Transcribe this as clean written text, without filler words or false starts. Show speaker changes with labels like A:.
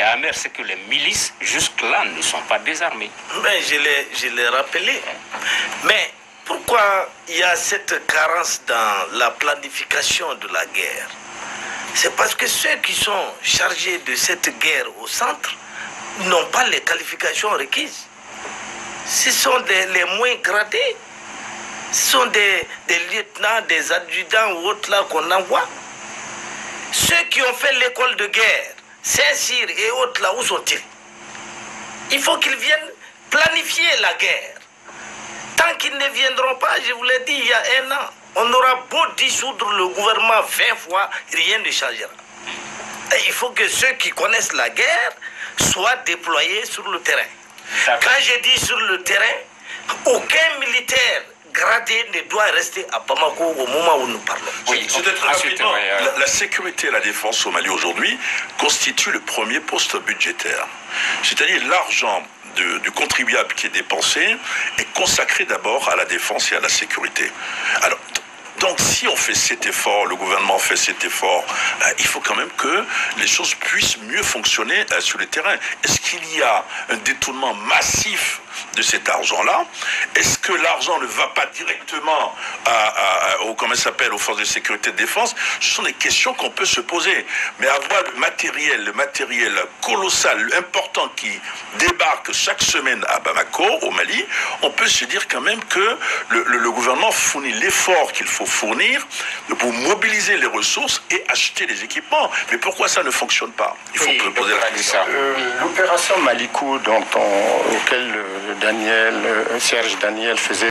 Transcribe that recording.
A: est amer, c'est que les milices, jusque-là, ne sont pas désarmées.
B: Ben, je l'ai rappelé. Mais pourquoi il y a cette carence dans la planification de la guerre? C'est parce que ceux qui sont chargés de cette guerre au centre n'ont pas les qualifications requises. Ce sont les moins gradés. Ce sont des lieutenants, des adjudants ou autres là qu'on envoie. Ceux qui ont fait l'école de guerre, Saint-Cyr et autres là, où sont-ils? Il faut qu'ils viennent planifier la guerre. Tant qu'ils ne viendront pas, je vous l'ai dit il y a un an, on aura beau dissoudre le gouvernement 20 fois, rien ne changera. Et il faut que ceux qui connaissent la guerre soient déployés sur le terrain. Quand je dis sur le terrain, aucun militaire gradé ne doit rester à Bamako au moment où nous parlons.
C: Oui, peut-être rapidement. La sécurité et la défense au Mali aujourd'hui constituent le premier poste budgétaire. C'est-à-dire l'argent du contribuable qui est dépensé est consacré d'abord à la défense et à la sécurité. Alors, donc si on fait cet effort, le gouvernement fait cet effort, il faut quand même que les choses puissent mieux fonctionner sur le terrain. Est-ce qu'il y a un détournement massif de cet argent-là? Est-ce que l'argent ne va pas directement aux forces de sécurité et de défense? Ce sont des questions qu'on peut se poser. Mais avoir le matériel colossal, important qui débarque chaque semaine à Bamako, au Mali, on peut se dire quand même que le gouvernement fournit l'effort qu'il faut fournir pour mobiliser les ressources et acheter les équipements. Mais pourquoi ça ne fonctionne pas? Il faut poser la question.
D: L'opération Maliko auquel Serge Daniel faisait